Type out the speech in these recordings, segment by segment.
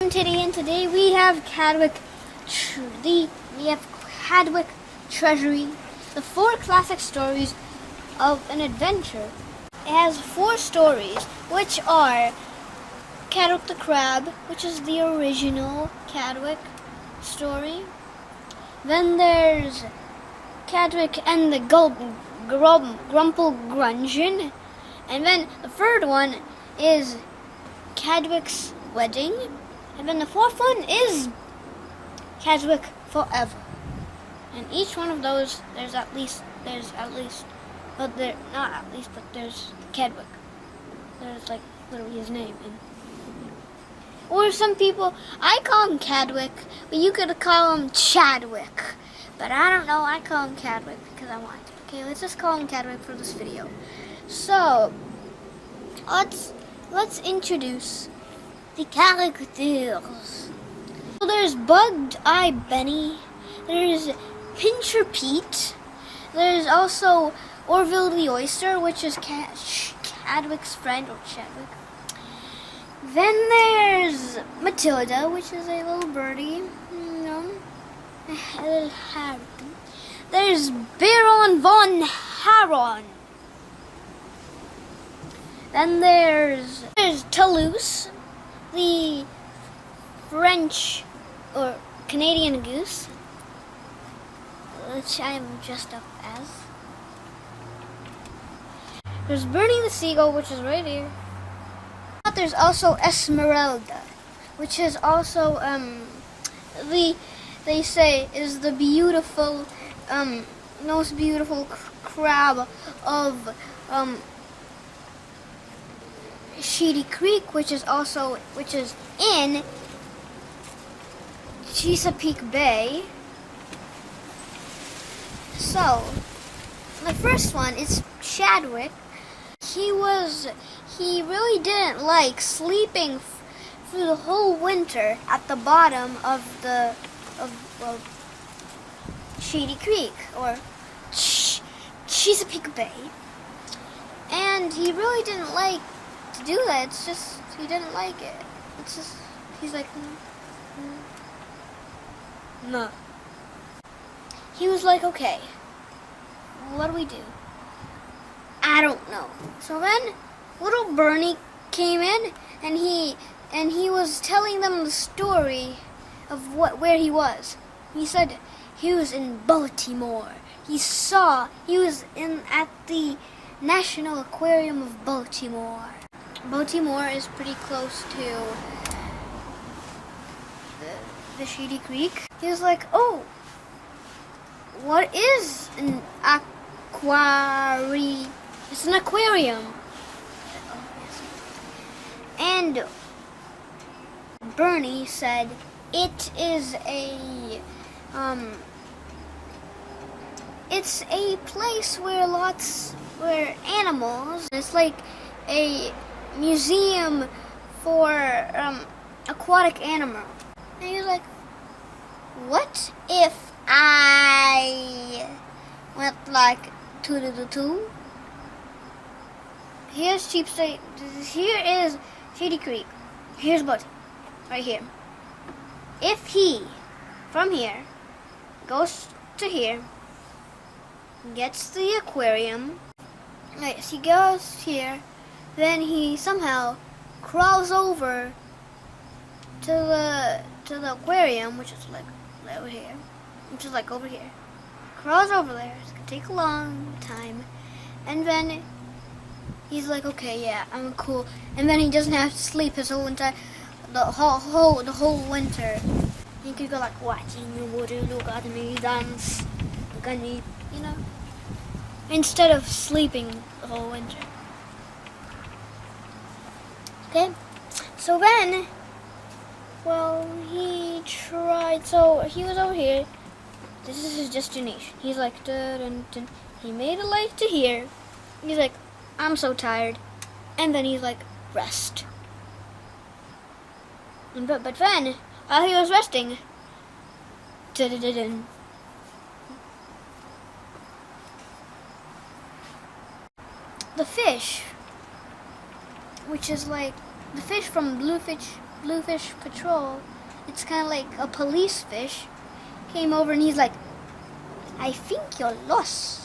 Today we have Chadwick Treasury, the 4 classic stories of an adventure. It has 4 stories, which are Chadwick the Crab, which is the original Chadwick story. Then there's Chadwick and the Grumple Grungeon. And then the 3rd one is Chadwick's Wedding. And then the 4th one is Chadwick Forever. And each one of those, there's Chadwick. There's like literally his name. Or some people, I call him Chadwick, but you could call him Chadwick. But I don't know, I call him Chadwick because I want to. Okay, let's just call him Chadwick for this video. So, let's introduce the characters. So there's Bugged Eye Benny, there's Pincher Pete, there's also Orville the Oyster, which is Chadwick's friend, or Chadwick. Then there's Matilda, which is a little birdie, a little Harry. There's Baron von Haron. Then there's Toulouse, the French or Canadian Goose, which I am dressed up as. There's Bernie the Seagull, which is right here. But there's also Esmeralda, which is also they say is the beautiful most beautiful crab of Shady Creek, which is in Chesapeake Bay. So, the first one is Chadwick. He really didn't like sleeping through the whole winter at the bottom of Shady Creek or Chesapeake Bay, and he really didn't like to do that. It's just he didn't like it. It's just he's like no. He was like, okay, what do we do? I don't know. So then little Bernie came in and he was telling them the story of where he was. He said he was in Baltimore. He was at the National Aquarium of Baltimore. Baltimore is pretty close to the Shady Creek. He was like, oh, what is an aquarium? It's an aquarium. And Bernie said it is it's a place where animals, it's like a museum for aquatic animals. And he was like, what if I went like two? Here's Cheap State. Here is Shady Creek. Here's Buddy. Right here. If he, from here, goes to here, gets the aquarium, right, so he goes here, then he somehow crawls over to the aquarium, which is like over here, crawls over there. It's gonna take a long time, and then he's like, okay, yeah, I'm cool, and then he doesn't have to sleep his whole the whole winter. He could go like, watching the water, look at me dance, look at me, instead of sleeping the whole winter. Okay, so then, well, he tried, so he was over here. This is his destination. He's like, dun, dun. He made a light to here. He's like, I'm so tired. And then he's like, rest. But then, while he was resting, dun, the fish, which is like the fish from Bluefish bluefish patrol. It's kind of like a police fish. Came over and he's like, I think you're lost.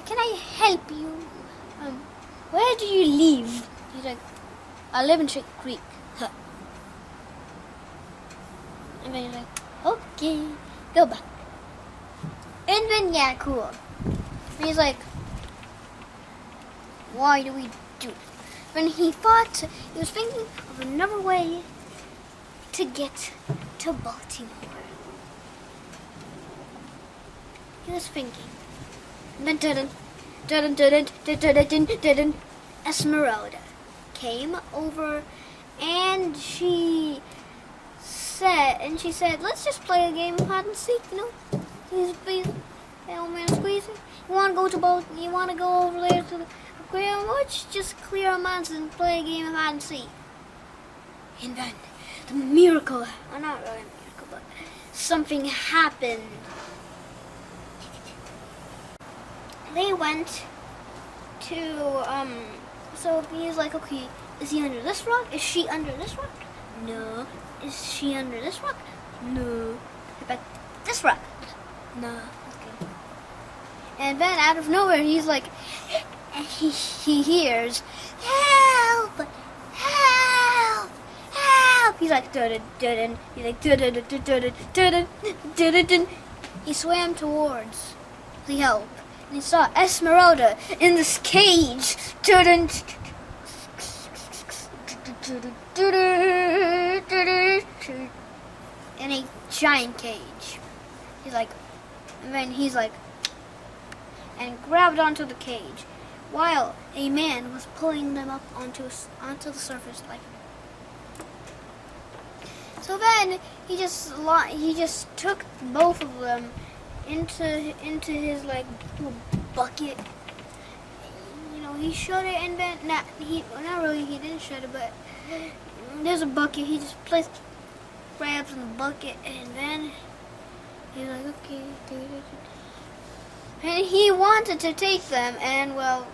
Can I help you? Where do you live? He's like, I live in Chesapeake Creek. Huh. And then he's like, okay, go back. And then, yeah, cool. And he's like, why do we do it? When he was thinking of another way to get to Baltimore. He was thinking. And then Esmeralda came over and she said, let's just play a game of hide and seek, you know? Please, old man squeezy. You wanna go over there to the aquarium? Let's just clear our minds and play a game of hide and seek. And then the miracle, well, not really a miracle, but something happened. They went to, so he's like, okay, is he under this rock? Is she under this rock? No. Is she under this rock? No. But this rock? No. Okay. And then out of nowhere, he's like, he hears, help! Help! Help! He's like, dun-dun-dun-dun. He's like, dun-dun-dun-dun-dun-dun. Dun-dun-dun. He swam towards the help. And he saw Esmeralda in this cage. Dun-dun. In a giant cage. And grabbed onto the cage while a man was pulling them up onto the surface like. So then he just took both of them into his like bucket. You know, he shut it and then he didn't shut it, but there's a bucket. He just placed crabs in the bucket and then he's like, okay. And he wanted to take them and, well,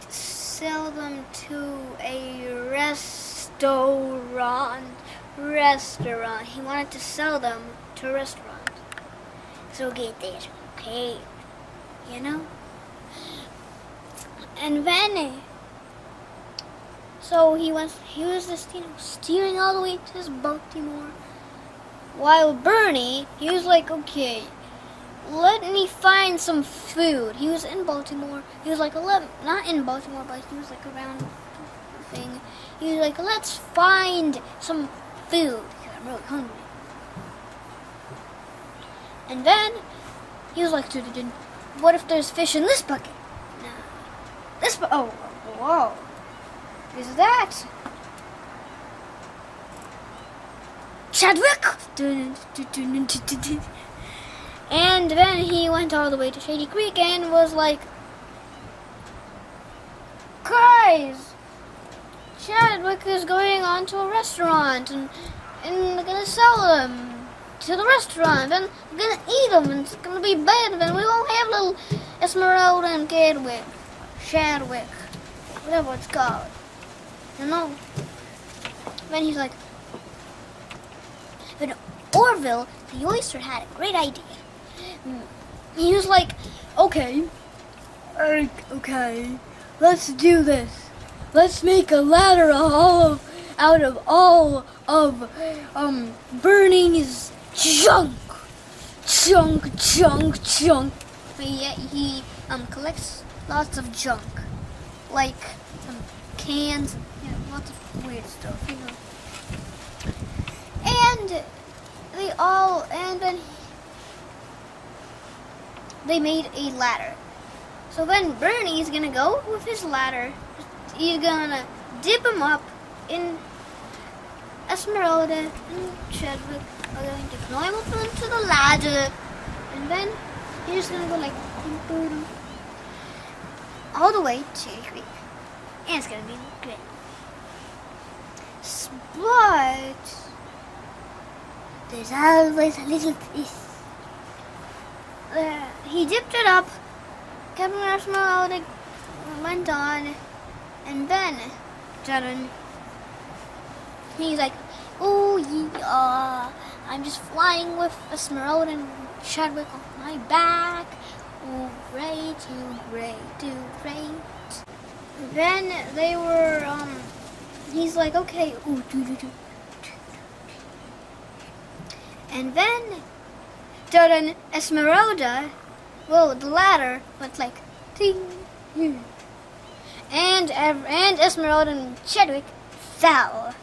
sell them to a restaurant. He wanted to sell them to a restaurant. So get this, okay, you know? And then, so he was just, you know, steering all the way to Baltimore. While Bernie, he was like, okay, let me find some food. He was in Baltimore. He was like, not in Baltimore, but he was like around the thing. He was like, let's find some food. I'm really hungry. And then he was like, what if there's fish in this bucket? No. Oh, whoa. Is that Chadwick? And then he went all the way to Shady Creek and was like, guys, Chadwick is going on to a restaurant and they're gonna sell them to the restaurant and they're gonna eat them and it's gonna be bad and we won't have little Esmeralda and Chadwick, whatever it's called, you know. Then he's like, but Orville, the oyster, had a great idea. He was like, okay, let's do this. Let's make a ladder out of all of Bernie's junk. But yet he collects lots of junk, like some cans, you know, lots of weird stuff, you know. And then they made a ladder. So then Bernie's gonna go with his ladder. He's gonna dip him up in Esmeralda and Chadwick are going to climb up onto the ladder. And then he's gonna go like all the way to the creek. And it's gonna be great. But there's always a little twist. He dipped it up, Captain Esmeralda went on, and then Dun. He's like, oh yeah, I'm just flying with Esmeralda and Chadwick on my back. Oh, great, too great, too great. Then they were, he's like, okay, ooh, do. And then, dun, Esmeralda, well, the ladder went like, ting, and Esmeralda and Chadwick fell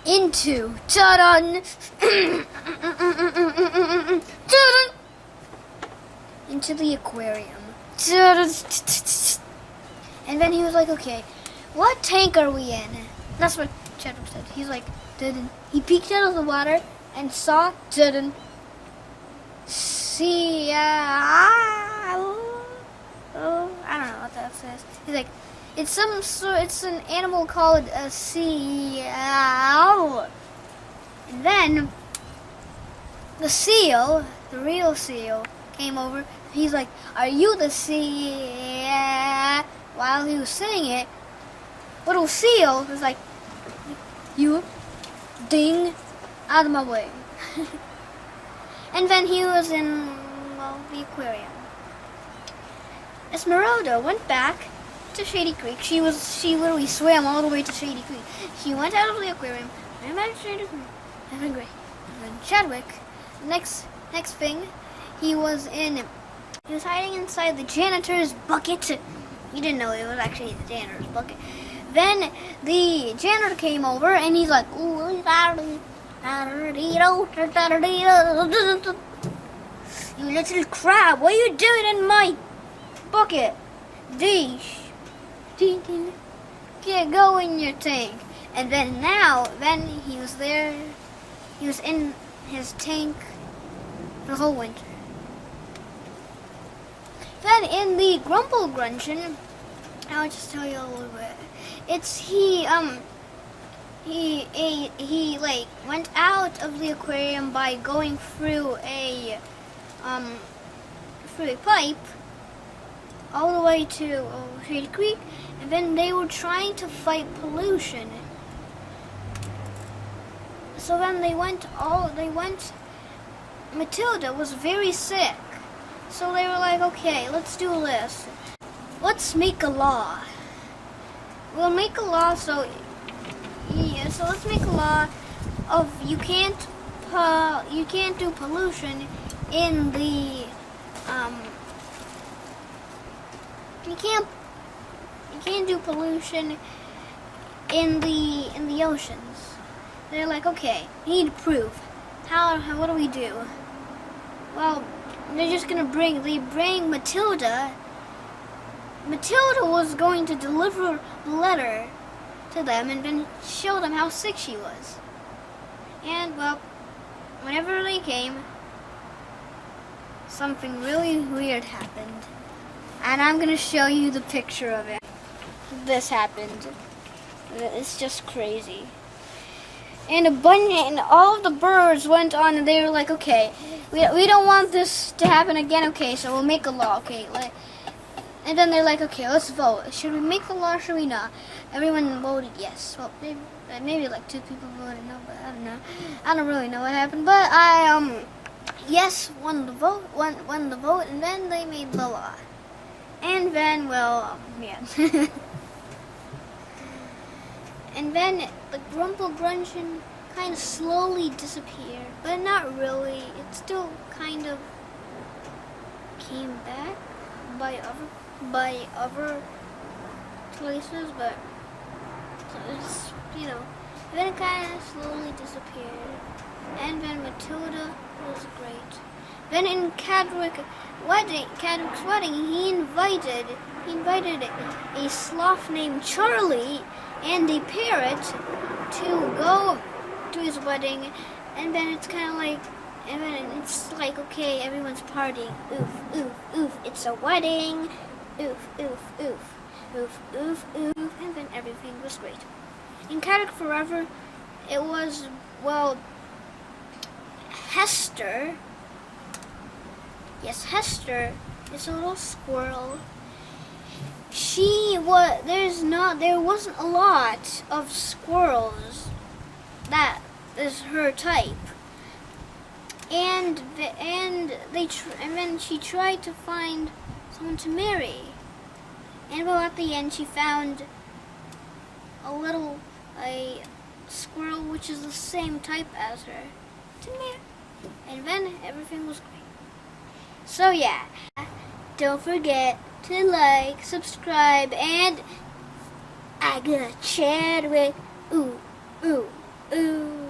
into, ta-dun, into the aquarium. And then he was like, okay, what tank are we in? That's what Chadwick said. He's like, didn't. He peeked out of the water and saw, didn't. See, I don't know what that says. He's like, it's an animal called a seal. And then the seal, the real seal, came over. He's like, are you the seal? While he was saying it, little seal was like, you, ding, out of my way. And then he was in, well, the aquarium. Esmeralda went back to Shady Creek. She literally swam all the way to Shady Creek. She went out of the aquarium, went back to Shady Creek, having great. And then Chadwick, next thing, he was hiding inside the janitor's bucket. He didn't know it was actually the janitor's bucket. Then the janitor came over and he's like, ooh, you little crab, what are you doing in my bucket? Get go in your tank. And then he was there, he was in his tank the whole winter. Then in the Grumple Gruncheon, I'll just tell you a little bit. He like went out of the aquarium by going through a pipe all the way to Shady Creek, and then they were trying to fight pollution. So then Matilda was very sick. So they were like, okay, let's do this. Let's make a law. We'll make a law so let's make a law of you can't do pollution in the you can't do pollution in the oceans. They're like, okay, we need proof. What do we do? Well, they're just gonna bring Matilda. Matilda was going to deliver the letter to them and then show them how sick she was. And, well, whenever they came, something really weird happened. And I'm gonna show you the picture of it. This happened. It's just crazy. And all of the birds went on and they were like, okay, we don't want this to happen again, okay, so we'll make a law, okay. And then they're like, okay, let's vote. Should we make the law or should we not? Everyone voted yes. Well, maybe like 2 people voted no, but I don't know. I don't really know what happened, but yes won the vote, and then they made the law. And then, well, yeah. And then the Grumple Gruncheon kind of slowly disappeared, but not really. It still kind of came back by other places, but it's, then it kind of slowly disappeared. And then Matilda was great. Then in Chadwick's wedding, he invited a sloth named Charlie and a parrot to go to his wedding, and then it's kind of like, and then it's like, okay, everyone's partying, oof, oof, oof, it's a wedding, oof, oof, oof, oof, oof, oof, and then everything was great. In Chadwick Forever, it was, well, Hester is a little squirrel, there wasn't a lot of squirrels that is her type. And then she tried to find someone to marry. And well, at the end she found a squirrel which is the same type as her to marry. And then everything was great. So yeah, don't forget to like, subscribe, and I got Chadwick. Ooh, ooh, ooh.